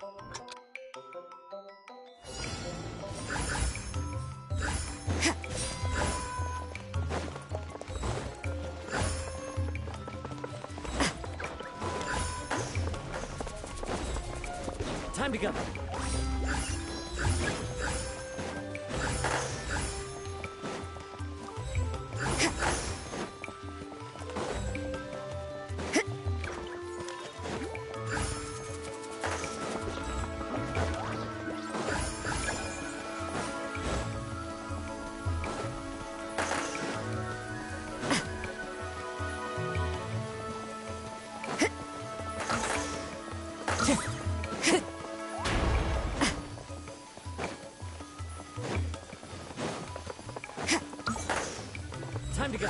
Time to go. Time to go.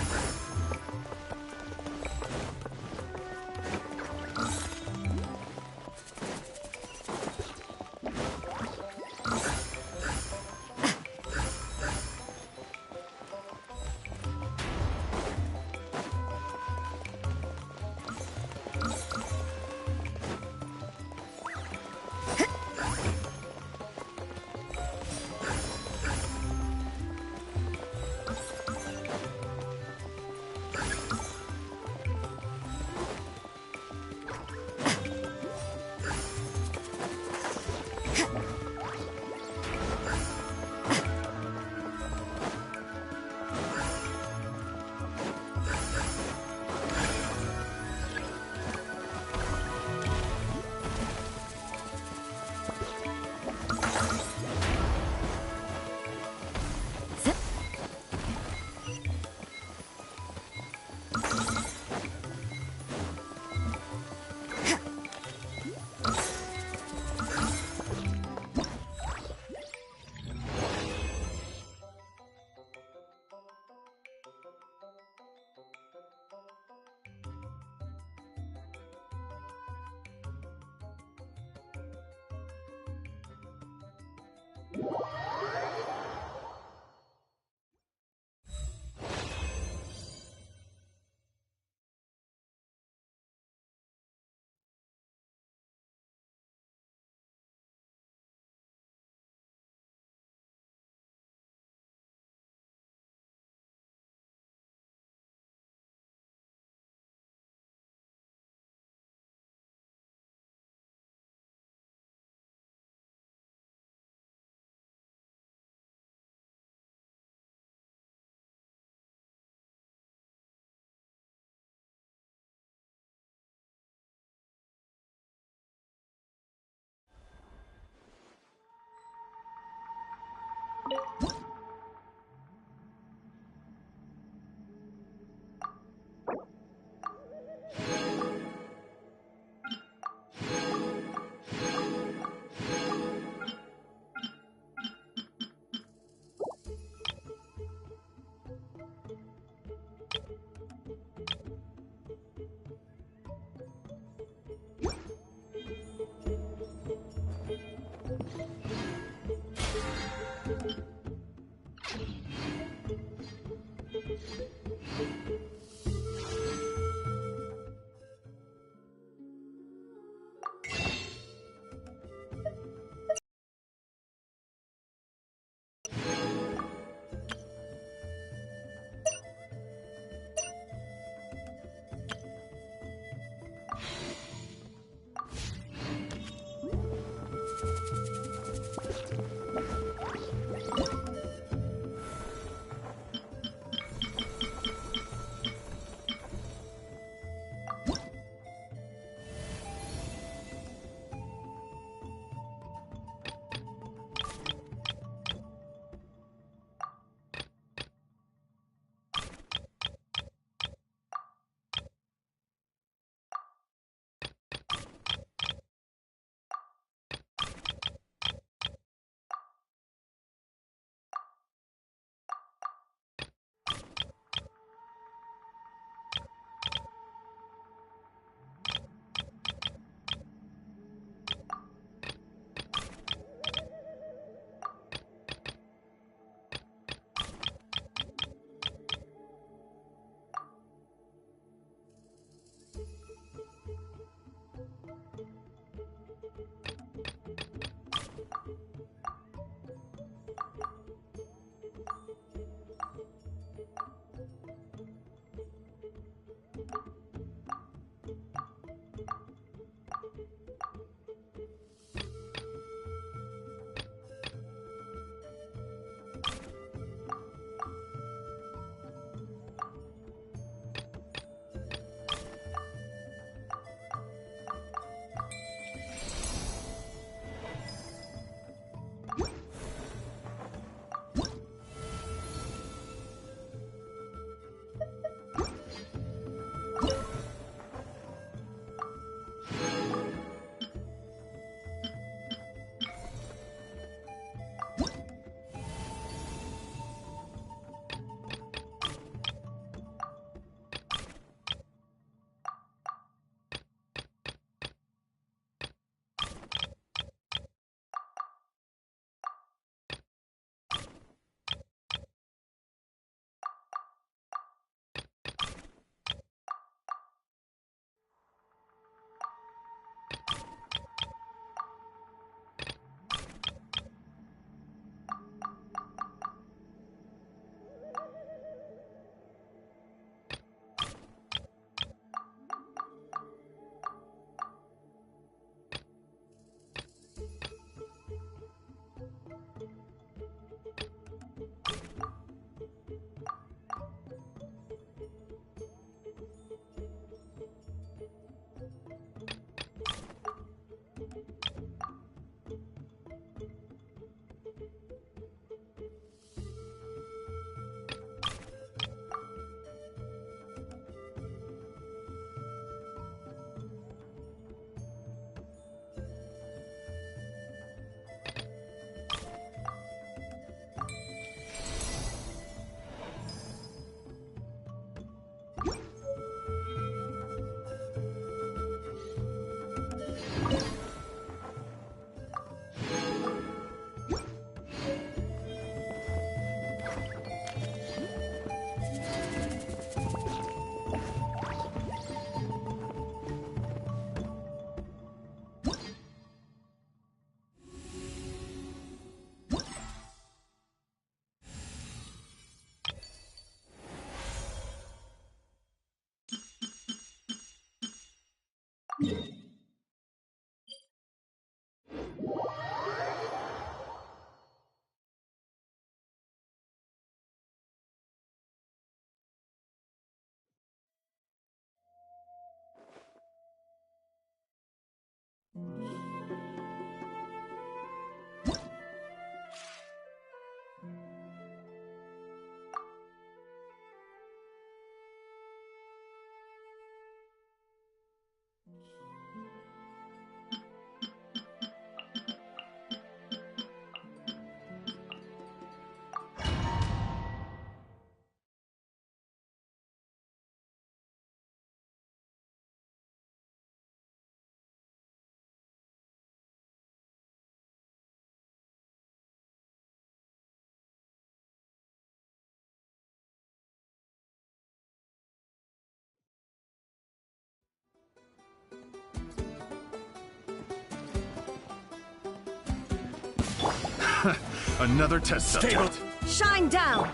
Another test subject. Shine down!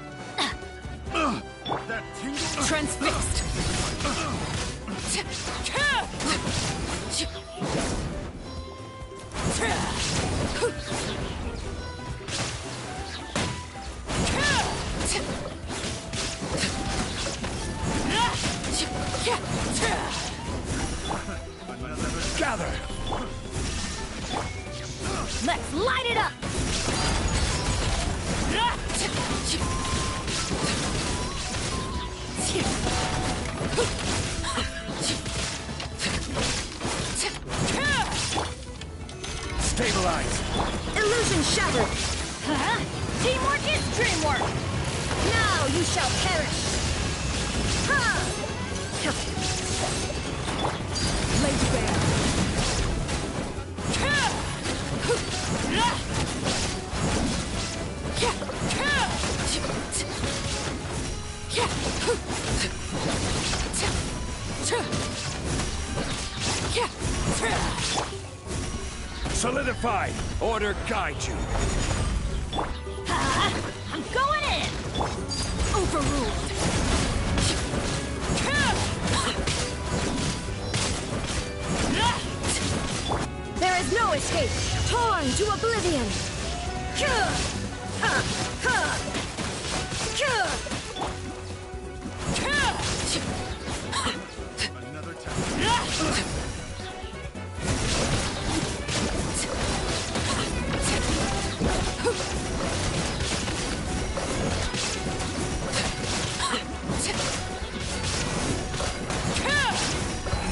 That tingle. Transfixed! Gather. Let's light it up! Stabilize. Illusion shattered! Teamwork is dreamwork! Now you shall perish! Ha! Laid bare. Solidify. Order guide you. I'm going in! Overruled! There is no escape! Torn to oblivion! Another test.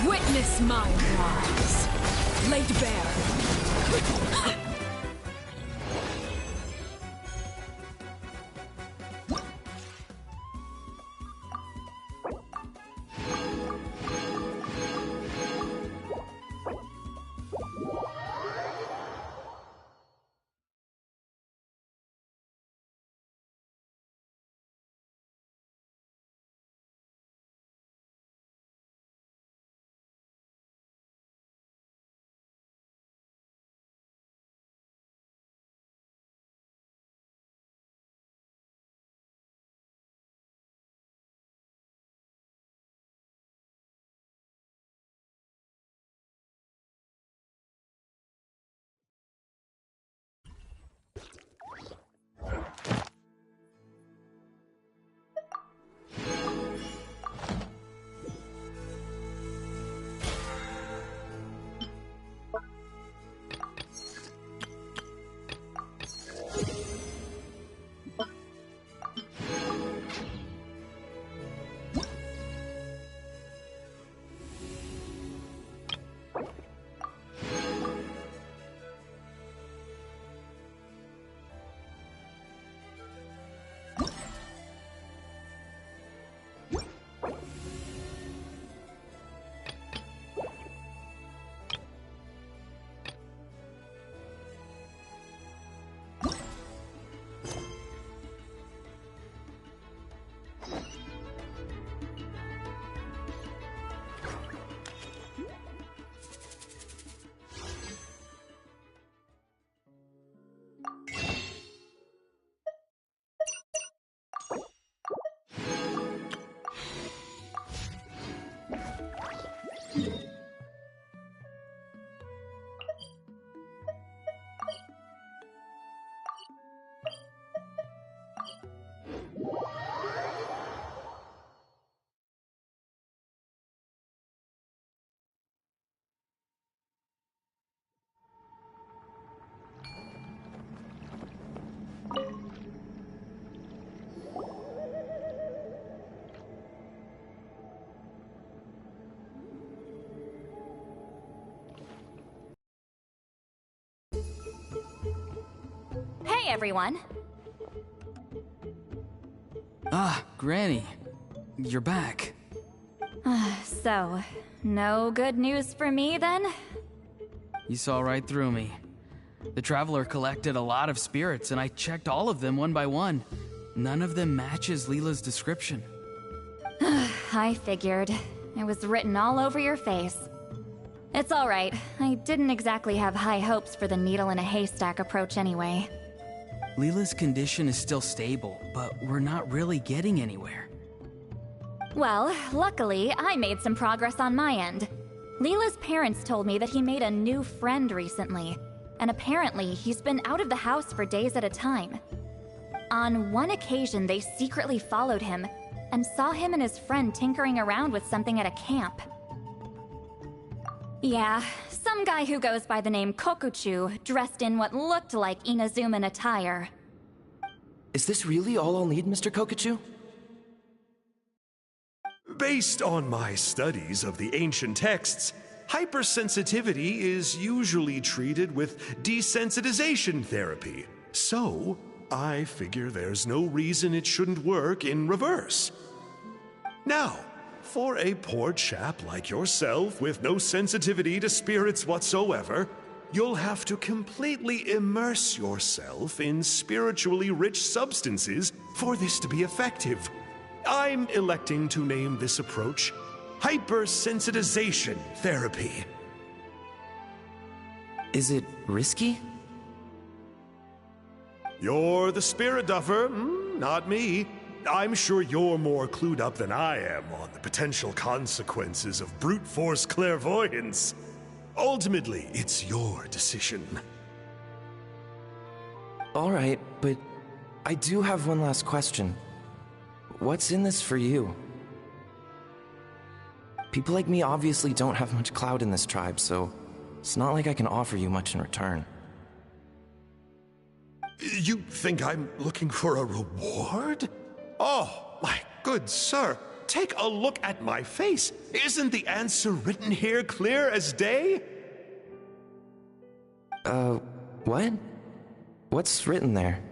Witness my rise! Laid bare! Hey, everyone. Ah, Granny. You're back. So, no good news for me then? You saw right through me. The Traveler collected a lot of spirits, and I checked all of them one by one. None of them matches Leela's description. I figured. It was written all over your face. It's alright. I didn't exactly have high hopes for the needle in a haystack approach anyway. Leela's condition is still stable, but we're not really getting anywhere. Well, luckily, I made some progress on my end. Leela's parents told me that he made a new friend recently, and apparently he's been out of the house for days at a time. On one occasion, they secretly followed him and saw him and his friend tinkering around with something at a camp. Yeah, some guy who goes by the name Kokuchu, dressed in what looked like Inazuman attire. Is this really all I'll need, Mr. Kokuchu? Based on my studies of the ancient texts, hypersensitivity is usually treated with desensitization therapy. So, I figure there's no reason it shouldn't work in reverse. Now, for a poor chap like yourself with no sensitivity to spirits whatsoever, you'll have to completely immerse yourself in spiritually rich substances for this to be effective. I'm electing to name this approach hypersensitization therapy. Is it risky? You're the spirit duffer, not me. I'm sure you're more clued up than I am on the potential consequences of brute force clairvoyance. Ultimately, it's your decision. All right, but I do have one last question. What's in this for you? People like me obviously don't have much clout in this tribe, so it's not like I can offer you much in return. You think I'm looking for a reward? Oh, my good sir, take a look at my face. Isn't the answer written here clear as day? What? What's written there?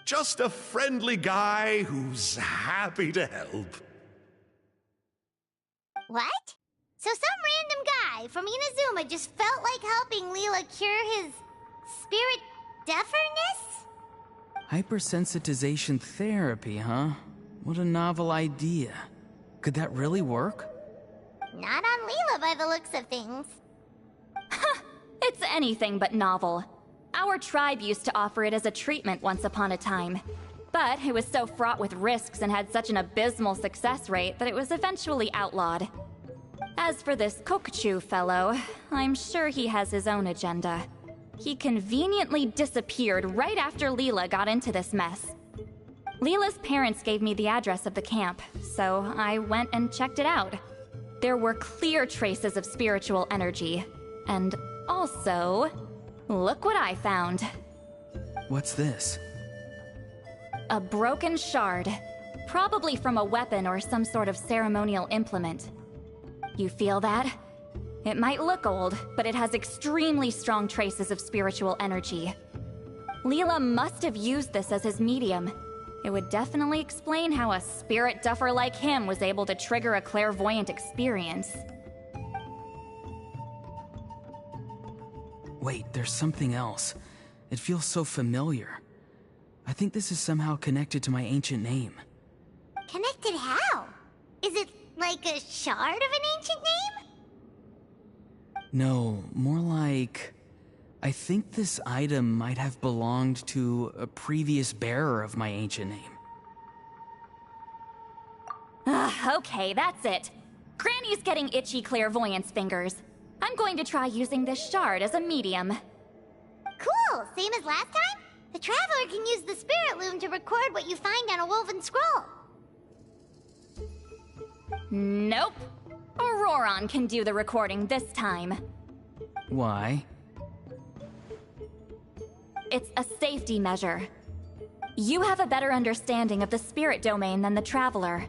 Just a friendly guy who's happy to help. What? So some random guy from Inazuma just felt like helping Leela cure his spirit deafness? Hypersensitization therapy, huh? What a novel idea. Could that really work? Not on Leela by the looks of things. It's anything but novel. Our tribe used to offer it as a treatment once upon a time. But it was so fraught with risks and had such an abysmal success rate that it was eventually outlawed. As for this Kokuchu fellow, I'm sure he has his own agenda. He conveniently disappeared right after Leela got into this mess. Leela's parents gave me the address of the camp, so I went and checked it out. There were clear traces of spiritual energy. And also, look what I found. What's this? A broken shard. Probably from a weapon or some sort of ceremonial implement. You feel that? It might look old, but it has extremely strong traces of spiritual energy. Leela must have used this as his medium. It would definitely explain how a spirit duffer like him was able to trigger a clairvoyant experience. Wait, there's something else. It feels so familiar. I think this is somehow connected to my ancient name. Connected how? Is it like a shard of an ancient name? No, more like... I think this item might have belonged to a previous bearer of my ancient name. Okay, that's it. Granny's getting itchy clairvoyance fingers. I'm going to try using this shard as a medium. Cool, same as last time? The Traveler can use the Spirit Loom to record what you find on a woven scroll. Nope. Auroron can do the recording this time. Why? It's a safety measure. You have a better understanding of the spirit domain than the Traveler.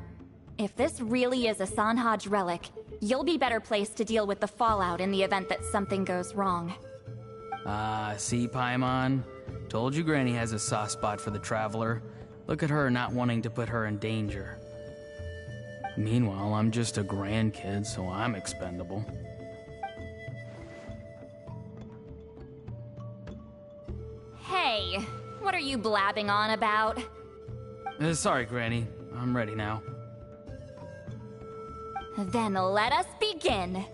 If this really is a Sanhaj relic, you'll be better placed to deal with the fallout in the event that something goes wrong. See, Paimon? Told you Granny has a soft spot for the Traveler. Look at her not wanting to put her in danger. Meanwhile, I'm just a grandkid, so I'm expendable. Hey, what are you blabbing on about? Sorry, Granny. I'm ready now. Then let us begin.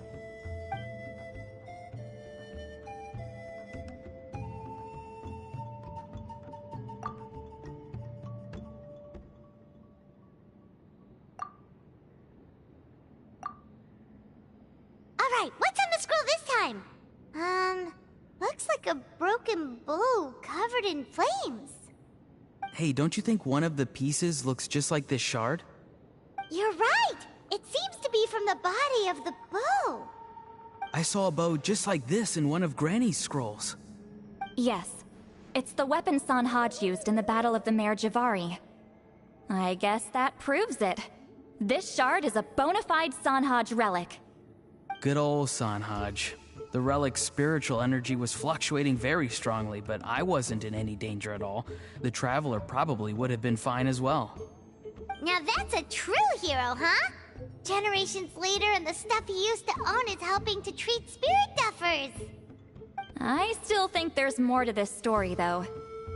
Alright, what's on the scroll this time? Looks like a broken bow covered in flames. Hey, don't you think one of the pieces looks just like this shard? You're right! It seems to be from the body of the bow. I saw a bow just like this in one of Granny's scrolls. Yes. It's the weapon Sanhaj used in the Battle of the Mare Javari. I guess that proves it. This shard is a bona fide Sanhaj relic. Good old Sanhaj. The relic's spiritual energy was fluctuating very strongly, but I wasn't in any danger at all. The Traveler probably would have been fine as well. Now that's a true hero, huh? Generations later and the stuff he used to own is helping to treat spirit duffers. I still think there's more to this story, though.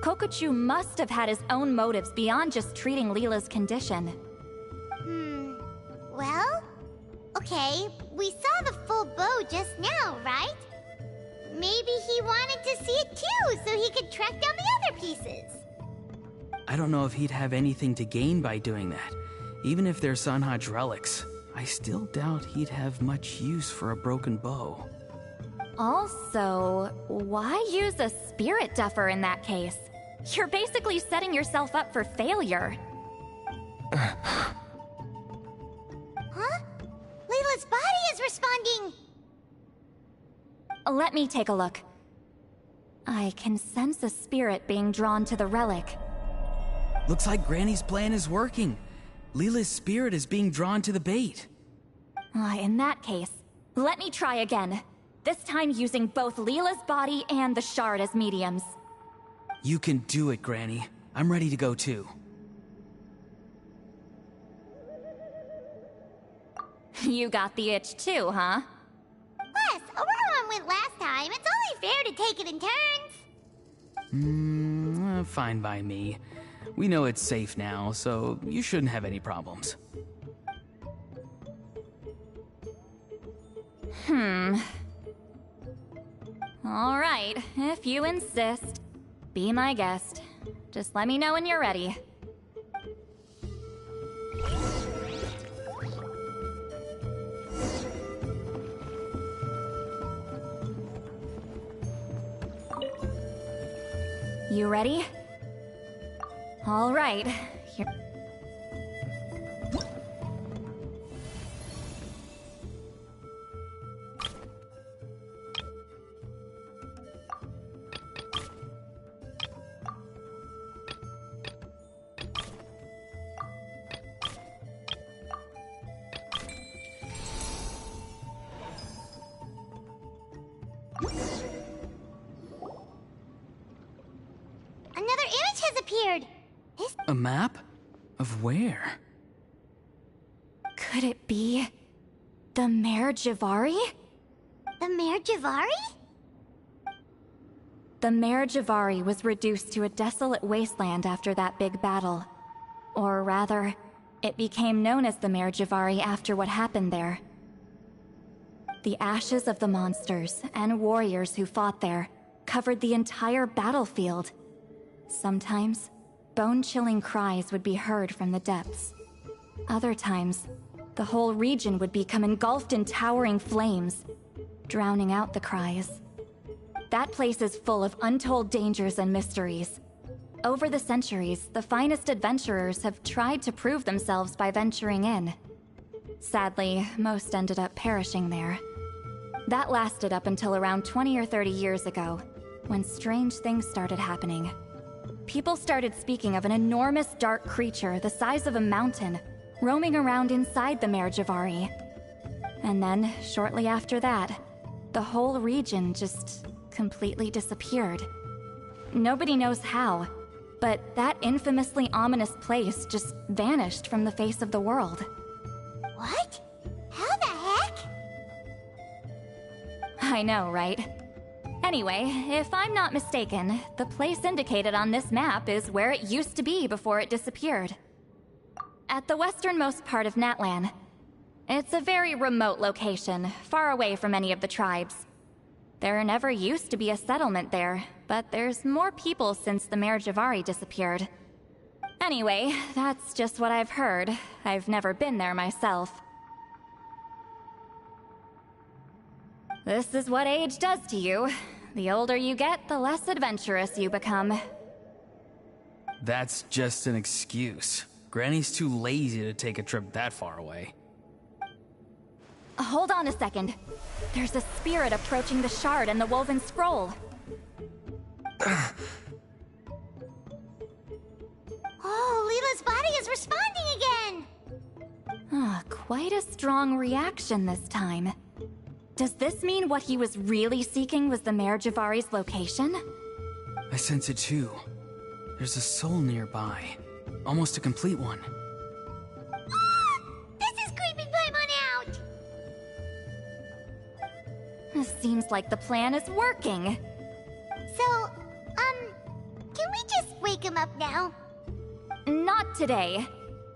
Kokochu must have had his own motives beyond just treating Leela's condition. Well, okay, we saw the full bow just now, right? Maybe he wanted to see it too, so he could track down the other pieces. I don't know if he'd have anything to gain by doing that. Even if they're Sanhaj relics, I still doubt he'd have much use for a broken bow. Also, why use a spirit duffer in that case? You're basically setting yourself up for failure. Huh? Leela's body is responding! Let me take a look. I can sense a spirit being drawn to the relic. Looks like Granny's plan is working. Leela's spirit is being drawn to the bait. In that case, let me try again. This time using both Leela's body and the shard as mediums. You can do it, Granny. I'm ready to go too. You got the itch too, huh? Plus, Auroran went last time. It's only fair to take it in turns. Fine by me. We know it's safe now, so you shouldn't have any problems. All right, if you insist. Be my guest. Just let me know when you're ready. You ready? All right. Here. Another image has appeared. A map? Of where? Could it be the Mare Javari? The Mare Javari? The Mare Javari was reduced to a desolate wasteland after that big battle. Or rather, it became known as the Mare Javari after what happened there. The ashes of the monsters and warriors who fought there covered the entire battlefield. Sometimes, bone-chilling cries would be heard from the depths. Other times, the whole region would become engulfed in towering flames, drowning out the cries. That place is full of untold dangers and mysteries. Over the centuries, the finest adventurers have tried to prove themselves by venturing in. Sadly, most ended up perishing there. That lasted up until around 20 or 30 years ago, when strange things started happening. People started speaking of an enormous dark creature the size of a mountain, roaming around inside the Mare Javari. And then, shortly after that, the whole region just completely disappeared. Nobody knows how, but that infamously ominous place just vanished from the face of the world. What? How the heck? I know, right? Anyway, if I'm not mistaken, the place indicated on this map is where it used to be before it disappeared. At the westernmost part of Natlan. It's a very remote location, far away from any of the tribes. There never used to be a settlement there, but there's more people since the Mare Javari disappeared. Anyway, that's just what I've heard. I've never been there myself. This is what age does to you. The older you get, the less adventurous you become. That's just an excuse. Granny's too lazy to take a trip that far away. Hold on a second. There's a spirit approaching the shard and the woven scroll. Oh, Leela's body is responding again! Quite a strong reaction this time. Does this mean what he was really seeking was the Mare Javari's location? I sense it too. There's a soul nearby. Almost a complete one. This is creeping Paimon out! Seems like the plan is working. So, can we just wake him up now? Not today.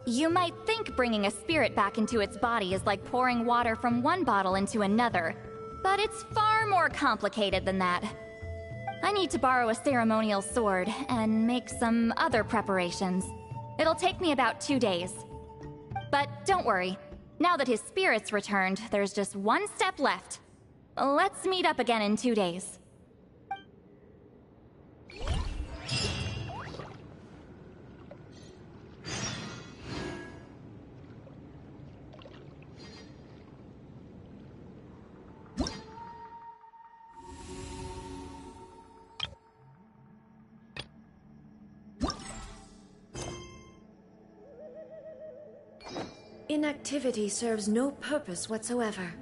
You might think bringing a spirit back into its body is like pouring water from one bottle into another, but it's far more complicated than that. I need to borrow a ceremonial sword and make some other preparations. It'll take me about 2 days. But don't worry, now that his spirit's returned, there's just one step left. Let's meet up again in 2 days. Inactivity serves no purpose whatsoever.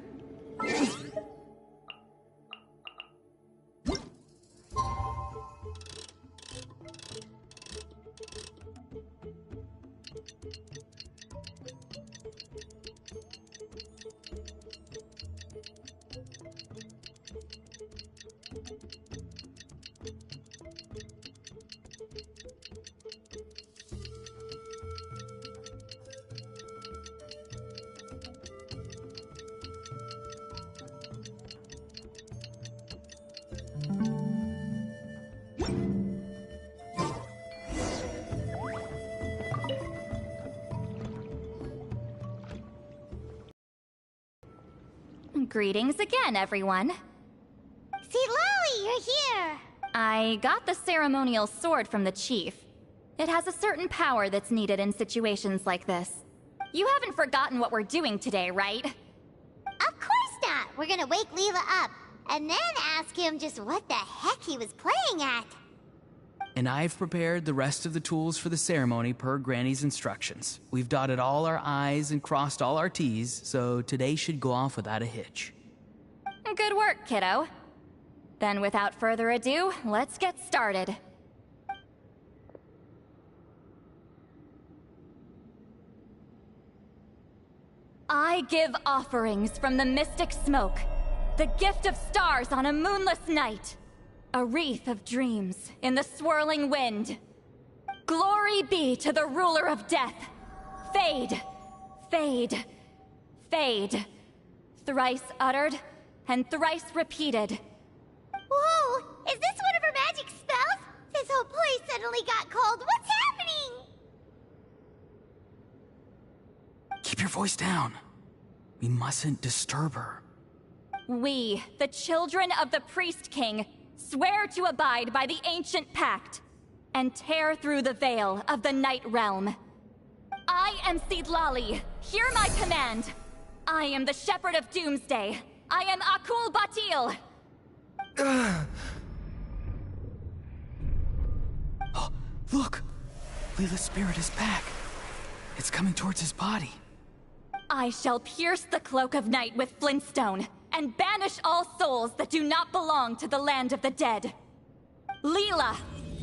Greetings again, everyone. See, Lolly, you're here! I got the ceremonial sword from the chief. It has a certain power that's needed in situations like this. You haven't forgotten what we're doing today, right? Of course not! We're gonna wake Leela up, and then ask him just what the heck he was playing at. And I've prepared the rest of the tools for the ceremony per Granny's instructions. We've dotted all our I's and crossed all our T's, so today should go off without a hitch. Good work, kiddo. Then without further ado, let's get started. I give offerings from the mystic smoke, the gift of stars on a moonless night, a wreath of dreams in the swirling wind. Glory be to the ruler of death. Fade, fade, fade. Thrice uttered and thrice repeated. Whoa! Is this one of her magic spells? This whole place suddenly got cold. What's happening? Keep your voice down. We mustn't disturb her. We, the children of the Priest King, swear to abide by the ancient pact and tear through the veil of the Night Realm. I am Seedlali. Hear my command. I am the Shepherd of Doomsday. I am Akul Batil. Oh, look! Leela's spirit is back. It's coming towards his body. I shall pierce the cloak of night with flintstone and banish all souls that do not belong to the land of the dead. Leela,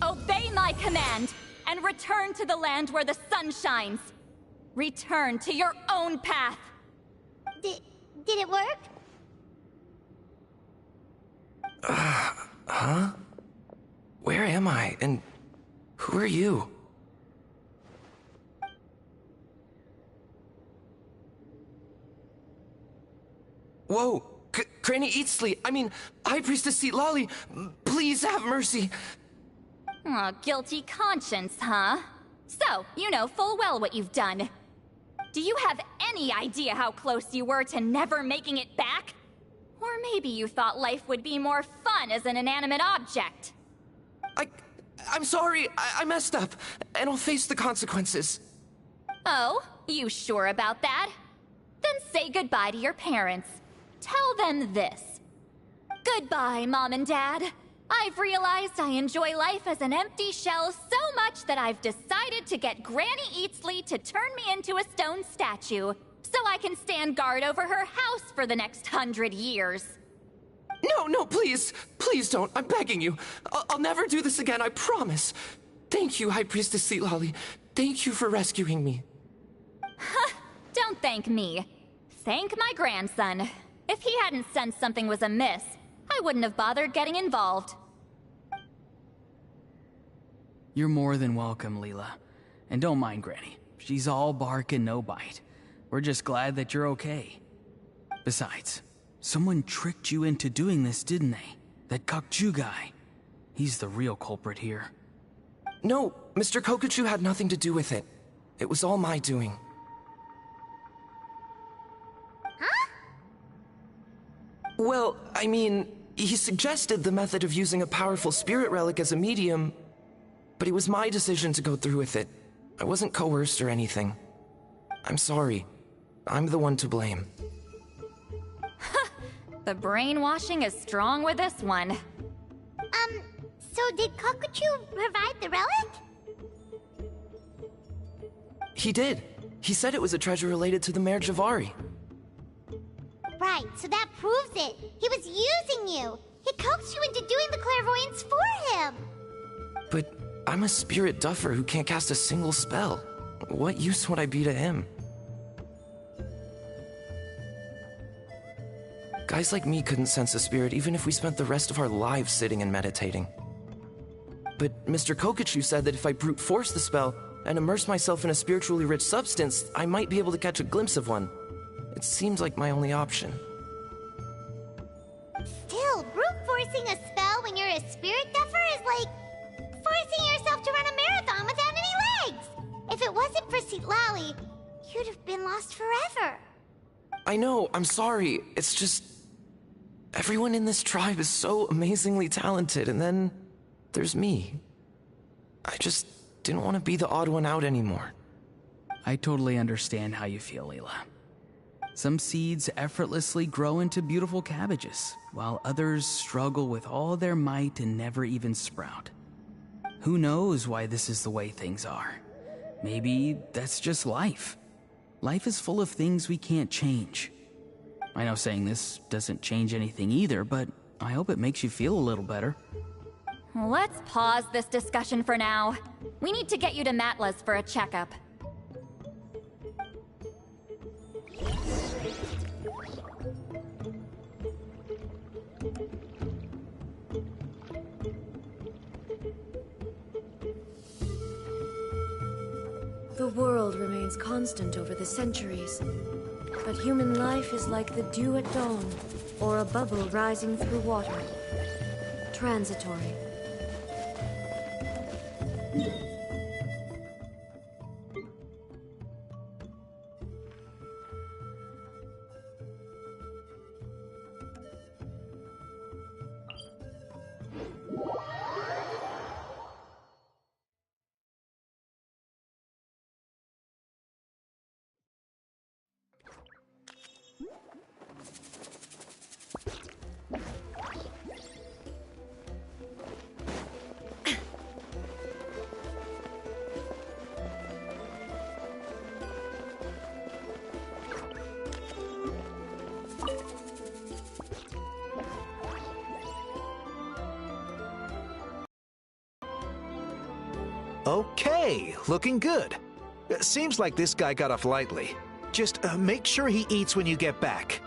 obey my command and return to the land where the sun shines. Return to your own path. Did it work? Huh? Where am I? And who are you? Whoa! Granny Eatsley! I mean, High Priestess Seedlali! Please have mercy! Oh, guilty conscience, huh? So, you know full well what you've done. Do you have any idea how close you were to never making it back? Or maybe you thought life would be more fun as an inanimate object. I'm sorry, I messed up, and I'll face the consequences. Oh, you sure about that? Then say goodbye to your parents. Tell them this. Goodbye, Mom and Dad. I've realized I enjoy life as an empty shell so much that I've decided to get Granny Eatsley to turn me into a stone statue, so I can stand guard over her house for the next 100 years. No, please. Please don't. I'm begging you. I'll never do this again, I promise. Thank you, High Priestess Seat Lolly. Thank you for rescuing me. Don't thank me. Thank my grandson. If he hadn't sensed something was amiss, I wouldn't have bothered getting involved. You're more than welcome, Leela. And don't mind Granny. She's all bark and no bite. We're just glad that you're okay. Besides, someone tricked you into doing this, didn't they? That Kokju guy. He's the real culprit here. No, Mr. Kokuchu had nothing to do with it. It was all my doing. Huh? Well, I mean, he suggested the method of using a powerful spirit relic as a medium, but it was my decision to go through with it. I wasn't coerced or anything. I'm sorry. I'm the one to blame. The brainwashing is strong with this one. So did Kokuchu provide the relic? He did. He said it was a treasure related to the Mare Javari. Right, so that proves it. He was using you. He coaxed you into doing the clairvoyance for him. But I'm a spirit duffer who can't cast a single spell. What use would I be to him? Guys like me couldn't sense a spirit even if we spent the rest of our lives sitting and meditating. But Mr. Kokuchu said that if I brute force the spell and immerse myself in a spiritually rich substance, I might be able to catch a glimpse of one. It seems like my only option. Still, brute forcing a spell when you're a spirit duffer is like forcing yourself to run a marathon without any legs. If it wasn't for Citlali, you'd have been lost forever. I know, I'm sorry. It's just... everyone in this tribe is so amazingly talented, and then there's me. I just didn't want to be the odd one out anymore. I totally understand how you feel, Leela. Some seeds effortlessly grow into beautiful cabbages, while others struggle with all their might and never even sprout. Who knows why this is the way things are? Maybe that's just life. Life is full of things we can't change. I know saying this doesn't change anything either, but I hope it makes you feel a little better. Let's pause this discussion for now. We need to get you to Matla's for a checkup. The world remains constant over the centuries, but human life is like the dew at dawn, or a bubble rising through water. Transitory. Okay, looking good. Seems like this guy got off lightly. Just make sure he eats when you get back.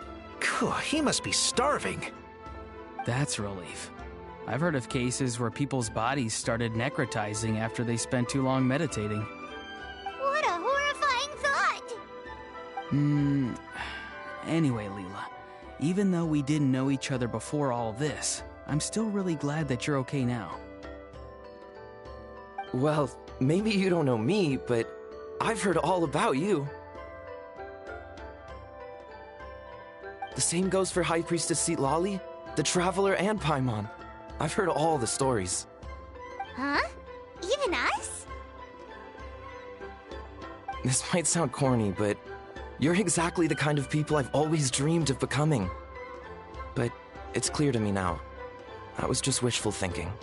He must be starving. That's a relief. I've heard of cases where people's bodies started necrotizing after they spent too long meditating. What a horrifying thought! Anyway, Leela, even though we didn't know each other before all this, I'm still really glad that you're okay now. Well, maybe you don't know me, but I've heard all about you. The same goes for High Priestess Lali, the Traveler, and Paimon. I've heard all the stories. Huh? Even us? This might sound corny, but you're exactly the kind of people I've always dreamed of becoming. But it's clear to me now. That was just wishful thinking.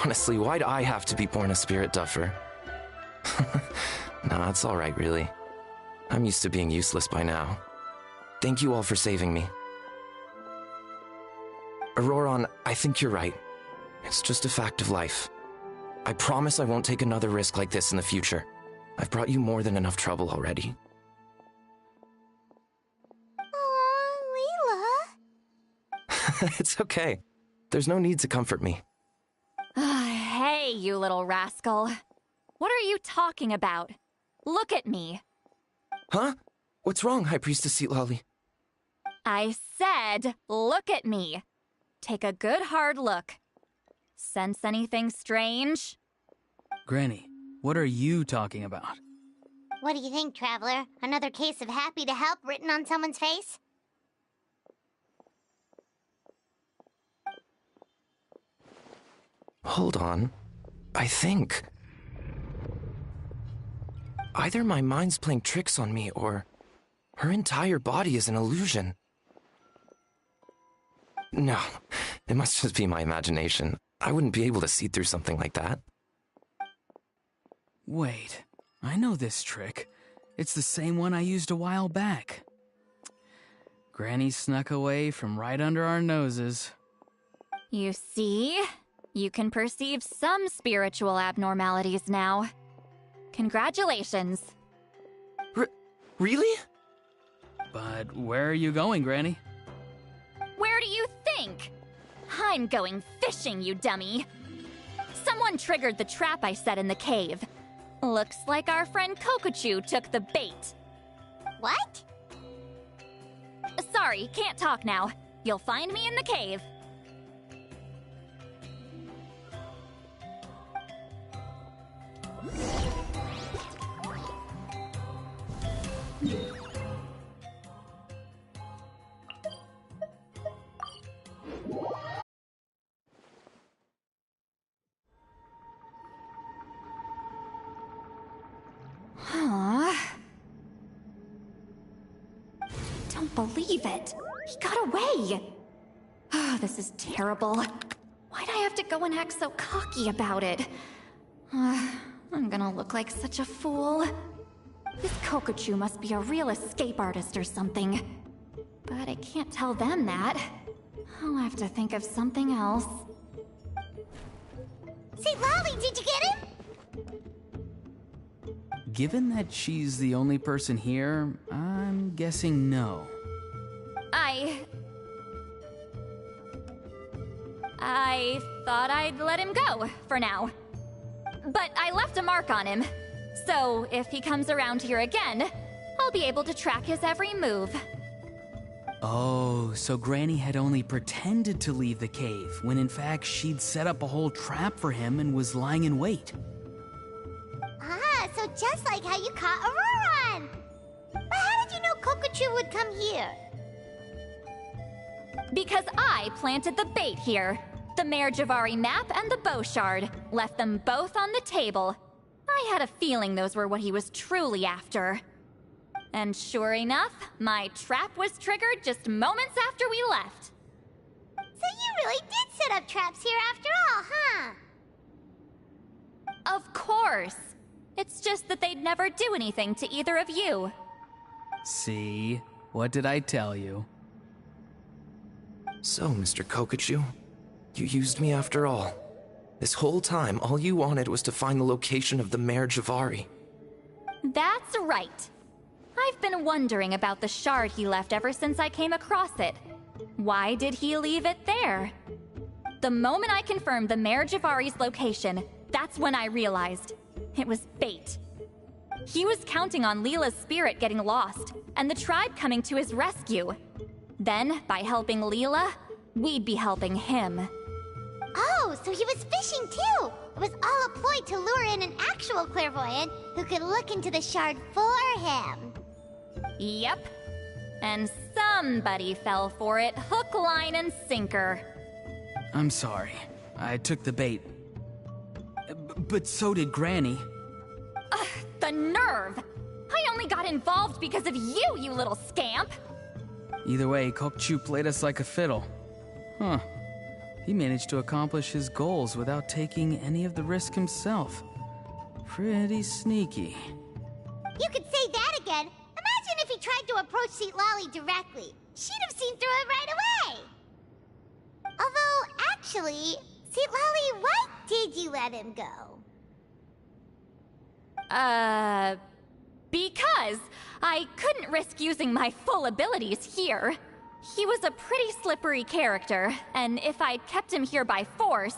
Honestly, why'd I have to be born a spirit duffer? Nah, it's alright, really. I'm used to being useless by now. Thank you all for saving me. Auroron, I think you're right. It's just a fact of life. I promise I won't take another risk like this in the future. I've brought you more than enough trouble already. Aw, Leela. It's okay. There's no need to comfort me. Hey, you little rascal. What are you talking about? Look at me. Huh? What's wrong, High Priestess Lali? I said, look at me. Take a good hard look. Sense anything strange? Granny, what are you talking about? What do you think, Traveler? Another case of happy to help written on someone's face? Hold on. I think... either my mind's playing tricks on me, or her entire body is an illusion. No, it must just be my imagination. I wouldn't be able to see through something like that. Wait, I know this trick. It's the same one I used a while back. Granny snuck away from right under our noses. You see? You can perceive some spiritual abnormalities now. Congratulations. Really? But where are you going, Granny? Where do you think? I'm going fishing, you dummy. Someone triggered the trap I set in the cave. Looks like our friend Kokochu took the bait. What? Sorry, can't talk now. You'll find me in the cave. Don't believe it. He got away. Oh, this is terrible. Why'd I have to go and act so cocky about it? I'm gonna look like such a fool. This Kokochu must be a real escape artist or something. But I can't tell them that. I'll have to think of something else. Say, Lolly, did you get him? Given that she's the only person here, I'm guessing no. I thought I'd let him go, for now. But I left a mark on him. So, if he comes around here again, I'll be able to track his every move. Oh, so Granny had only pretended to leave the cave, when in fact she'd set up a whole trap for him and was lying in wait. Ah, so just like how you caught Auroron! But how did you know Kokochu would come here? Because I planted the bait here. The Mare Javari map and the bow shard. Left them both on the table. I had a feeling those were what he was truly after. And sure enough, my trap was triggered just moments after we left. So you really did set up traps here after all, huh? Of course. It's just that they'd never do anything to either of you. See? What did I tell you? So, Mr. Kokochu, you used me after all. This whole time, all you wanted was to find the location of the Mare Javari. That's right. I've been wondering about the shard he left ever since I came across it. Why did he leave it there? The moment I confirmed the Mare Javari's location, that's when I realized it was bait. He was counting on Leela's spirit getting lost, and the tribe coming to his rescue. Then, by helping Leela, we'd be helping him. Oh, so he was fishing too! It was all a ploy to lure in an actual clairvoyant who could look into the shard for him. Yep. And Somebody fell for it, hook, line, and sinker. I'm sorry. I took the bait. But so did Granny. Ugh, the nerve! I only got involved because of you, you little scamp! Either way, Kokchu played us like a fiddle. Huh. He managed to accomplish his goals without taking any of the risk himself. Pretty sneaky. You could say that again. Imagine if he tried to approach Seat Lolly directly. She'd have seen through it right away. Although, actually, Seat Lolly, why did you let him go? Because I couldn't risk using my full abilities here. He was a pretty slippery character, and if I'd kept him here by force,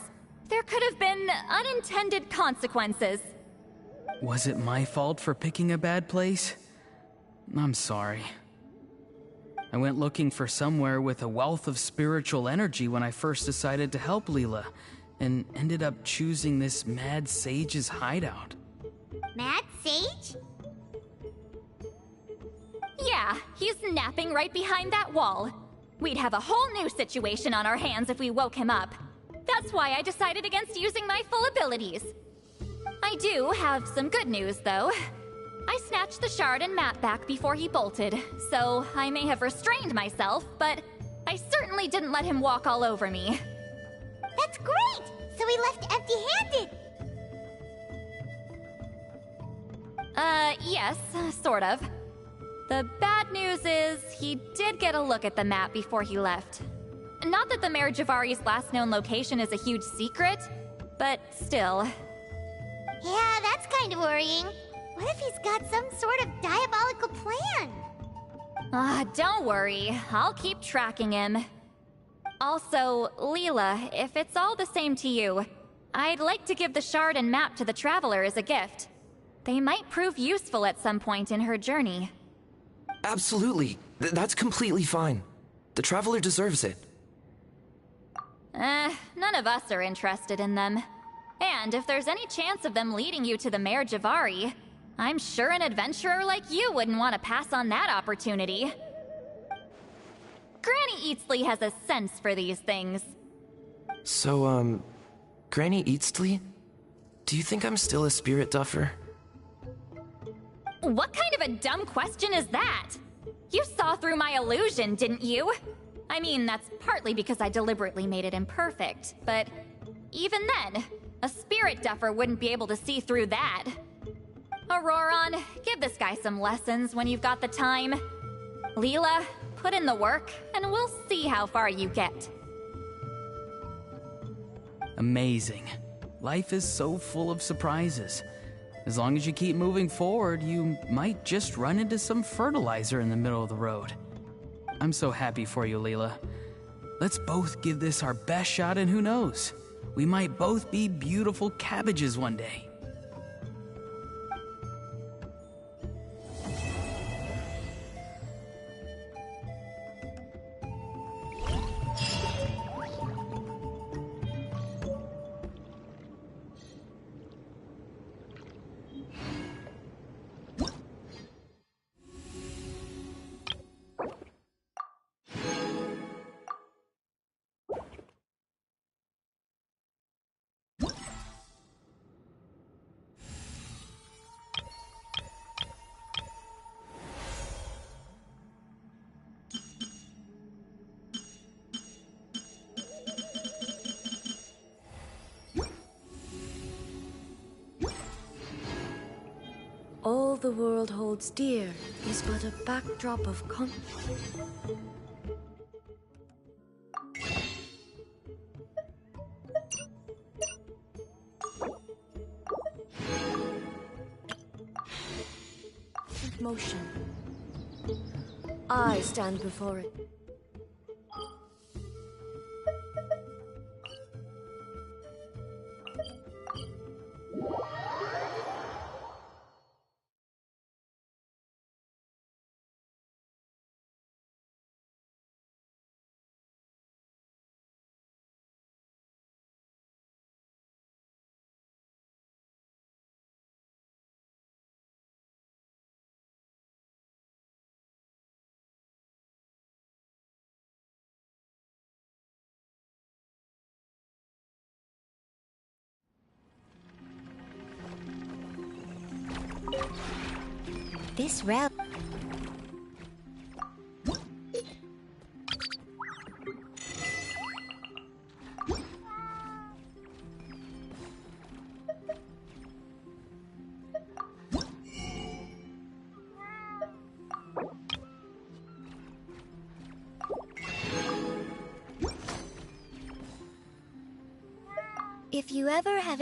there could have been unintended consequences. Was it my fault for picking a bad place? I'm sorry. I went looking for somewhere with a wealth of spiritual energy when I first decided to help Leela, and ended up choosing this mad sage's hideout. Mad Sage? Yeah, he's napping right behind that wall. We'd have a whole new situation on our hands if we woke him up. That's why I decided against using my full abilities. I do have some good news, though. I snatched the shard and map back before he bolted, so I may have restrained myself, but I certainly didn't let him walk all over me. That's great! So he left empty-handed! Yes, sort of. The bad news is, he did get a look at the map before he left. Not that the Mayor Javari's last known location is a huge secret, but still. Yeah, that's kind of worrying. What if he's got some sort of diabolical plan? Don't worry. I'll keep tracking him. Also, Leela, if it's all the same to you, I'd like to give the shard and map to the Traveler as a gift. They might prove useful at some point in her journey. Absolutely. That's completely fine. The Traveler deserves it. None of us are interested in them. And if there's any chance of them leading you to the Mayor Javari, I'm sure an adventurer like you wouldn't want to pass on that opportunity. Granny Eatsley has a sense for these things. So, Granny Eatsley? Do you think I'm still a spirit duffer? What kind of a dumb question is that? You saw through my illusion, didn't you? I mean, that's partly because I deliberately made it imperfect, but even then, a spirit duffer wouldn't be able to see through that. Auroron, give this guy some lessons when you've got the time. Leela, put in the work, and we'll see how far you get. Amazing. Life is so full of surprises. As long as you keep moving forward, you might just run into some fertilizer in the middle of the road. I'm so happy for you, Leela. Let's both give this our best shot, and who knows? We might both be beautiful cabbages one day. All the world holds dear is but a backdrop of motion. I stand before it. This route. If you ever have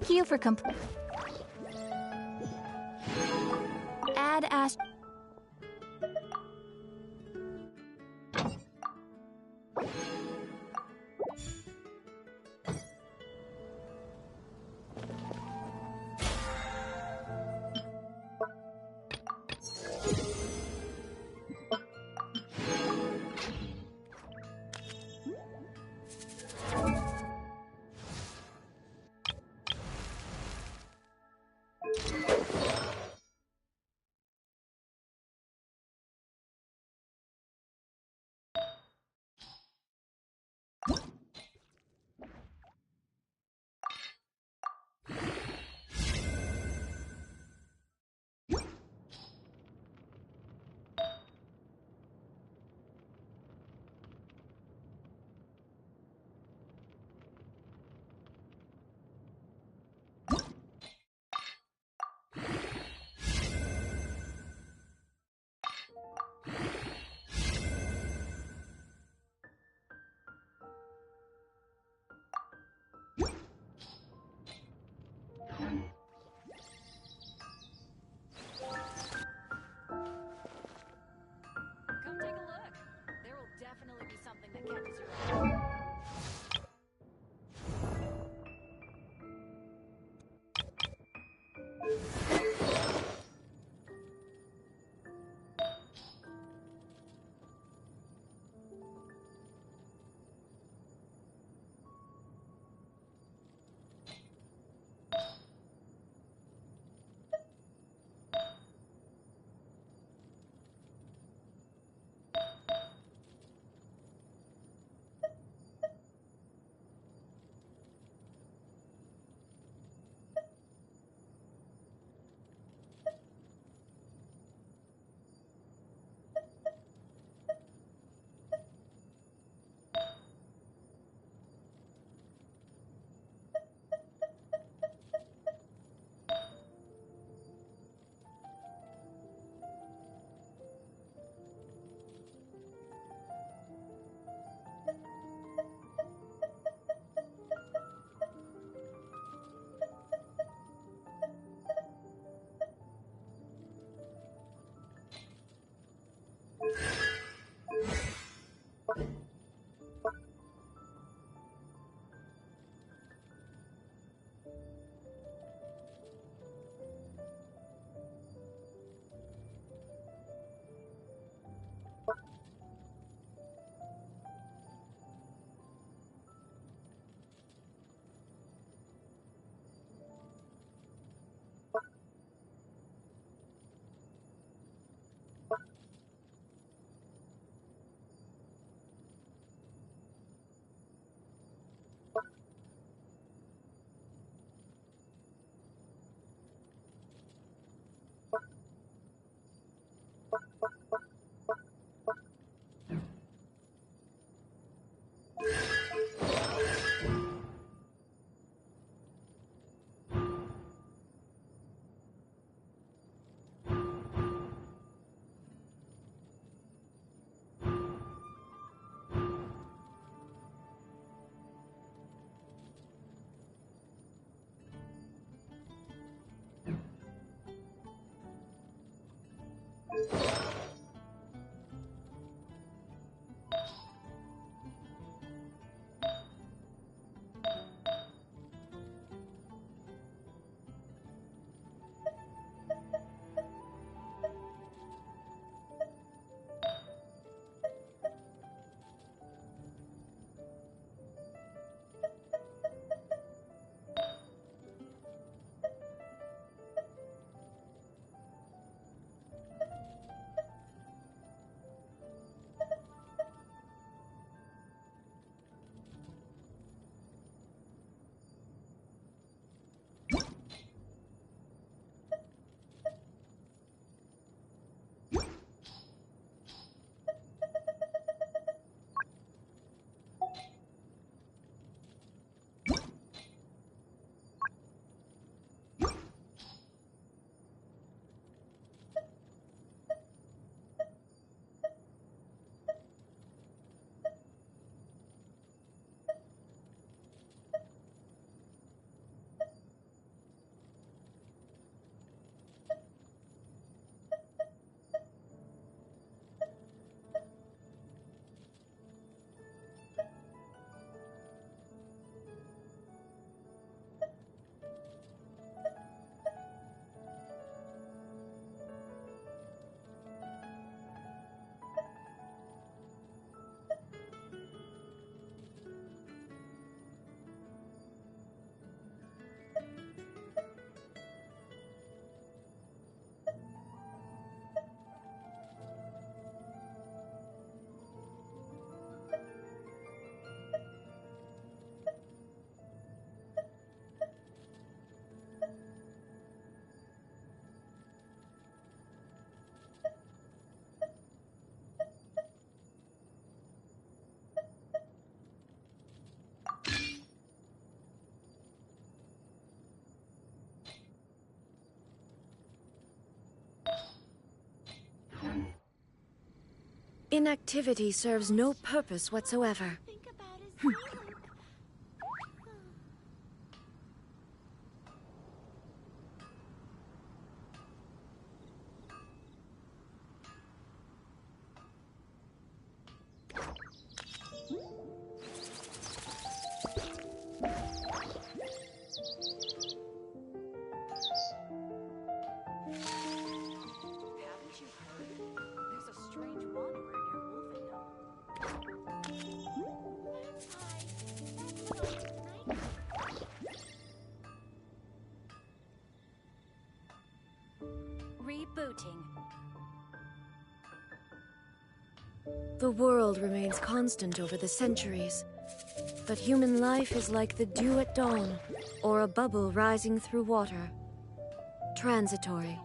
Thank you for Add Ash. Inactivity serves no purpose whatsoever. Rebooting. The world remains constant over the centuries, but human life is like the dew at dawn, or a bubble rising through water. Transitory.